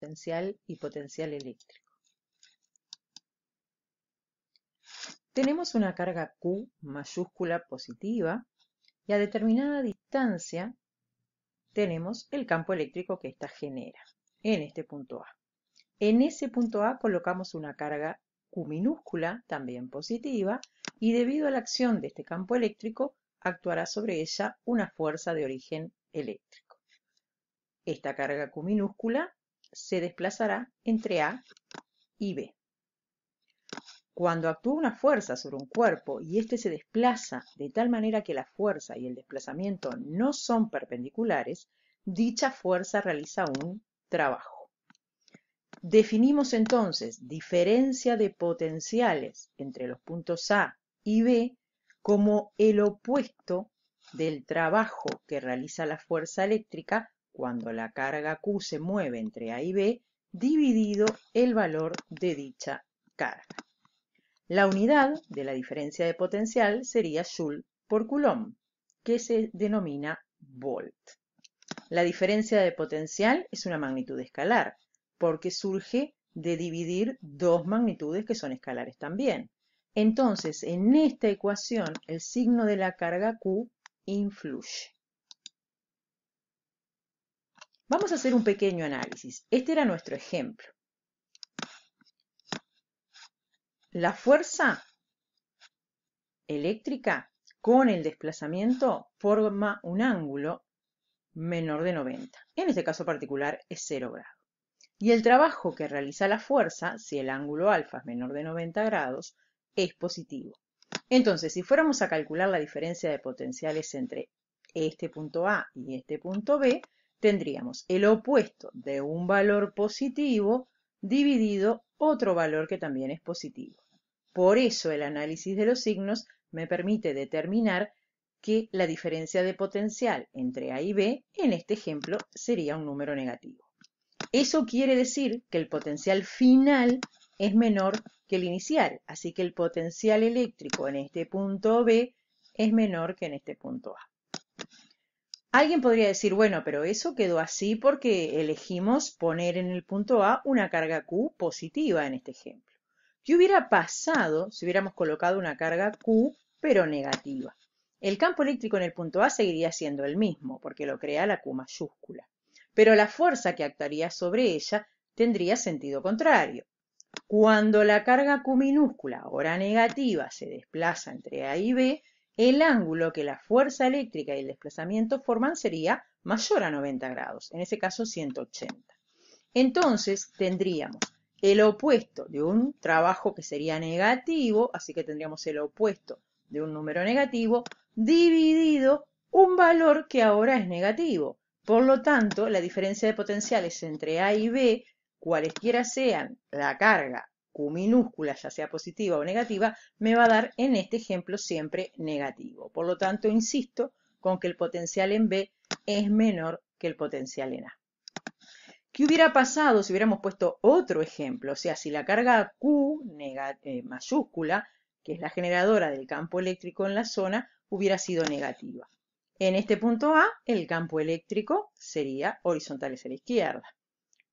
potencial y potencial eléctrico. Tenemos una carga Q mayúscula positiva y a determinada distancia tenemos el campo eléctrico que ésta genera en este punto A. En ese punto A colocamos una carga Q minúscula, también positiva, y debido a la acción de este campo eléctrico, actuará sobre ella una fuerza de origen eléctrico. Esta carga Q minúscula se desplazará entre A y B. Cuando actúa una fuerza sobre un cuerpo y éste se desplaza de tal manera que la fuerza y el desplazamiento no son perpendiculares, dicha fuerza realiza un trabajo. Definimos entonces diferencia de potenciales entre los puntos A y B como el opuesto del trabajo que realiza la fuerza eléctrica cuando la carga Q se mueve entre A y B, dividido el valor de dicha carga. La unidad de la diferencia de potencial sería Joule por Coulomb, que se denomina volt. La diferencia de potencial es una magnitud escalar, porque surge de dividir dos magnitudes que son escalares también. Entonces, en esta ecuación, el signo de la carga Q influye. Vamos a hacer un pequeño análisis. Este era nuestro ejemplo. La fuerza eléctrica con el desplazamiento forma un ángulo menor de 90. En este caso particular es 0 grados. Y el trabajo que realiza la fuerza, si el ángulo alfa es menor de 90 grados, es positivo. Entonces, si fuéramos a calcular la diferencia de potenciales entre este punto A y este punto B, tendríamos el opuesto de un valor positivo dividido otro valor que también es positivo. Por eso el análisis de los signos me permite determinar que la diferencia de potencial entre A y B, en este ejemplo, sería un número negativo. Eso quiere decir que el potencial final es menor que el inicial, así que el potencial eléctrico en este punto B es menor que en este punto A. Alguien podría decir, bueno, pero eso quedó así porque elegimos poner en el punto A una carga Q positiva en este ejemplo. ¿Qué hubiera pasado si hubiéramos colocado una carga Q pero negativa? El campo eléctrico en el punto A seguiría siendo el mismo, porque lo crea la Q mayúscula. Pero la fuerza que actuaría sobre ella tendría sentido contrario. Cuando la carga Q minúscula, ahora negativa, se desplaza entre A y B, el ángulo que la fuerza eléctrica y el desplazamiento forman sería mayor a 90 grados, en ese caso 180. Entonces tendríamos el opuesto de un trabajo que sería negativo, así que tendríamos el opuesto de un número negativo, dividido un valor que ahora es negativo. Por lo tanto, la diferencia de potenciales entre A y B, cualesquiera sean la carga Q minúscula, ya sea positiva o negativa, me va a dar en este ejemplo siempre negativo. Por lo tanto, insisto con que el potencial en B es menor que el potencial en A. ¿Qué hubiera pasado si hubiéramos puesto otro ejemplo? O sea, si la carga Q mayúscula, que es la generadora del campo eléctrico en la zona, hubiera sido negativa. En este punto A, el campo eléctrico sería horizontal hacia la izquierda.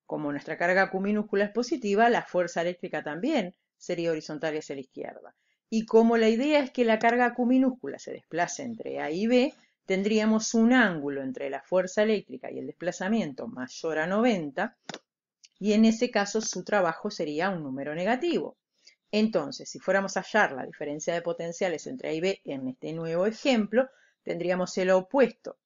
Como nuestra carga Q minúscula es positiva, la fuerza eléctrica también sería horizontal hacia la izquierda. Y como la idea es que la carga Q minúscula se desplace entre A y B, tendríamos un ángulo entre la fuerza eléctrica y el desplazamiento mayor a 90, y en ese caso su trabajo sería un número negativo. Entonces, si fuéramos a hallar la diferencia de potenciales entre A y B en este nuevo ejemplo, tendríamos el opuesto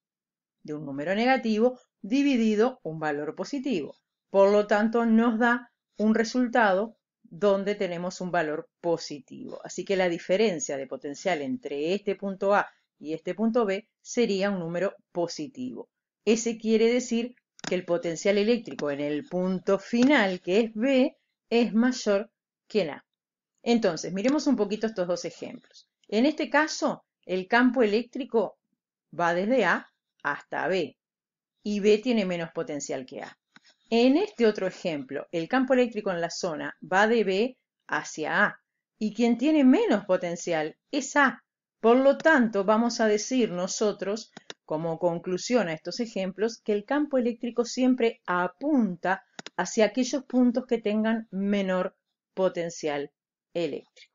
de un número negativo dividido un valor positivo. Por lo tanto, nos da un resultado donde tenemos un valor positivo. Así que la diferencia de potencial entre este punto A y este punto B sería un número positivo. Ese quiere decir que el potencial eléctrico en el punto final, que es B, es mayor que en A. Entonces, miremos un poquito estos dos ejemplos. En este caso, el campo eléctrico va desde A hasta B, y B tiene menos potencial que A. En este otro ejemplo, el campo eléctrico en la zona va de B hacia A, y quien tiene menos potencial es A. Por lo tanto, vamos a decir nosotros, como conclusión a estos ejemplos, que el campo eléctrico siempre apunta hacia aquellos puntos que tengan menor potencial eléctrico.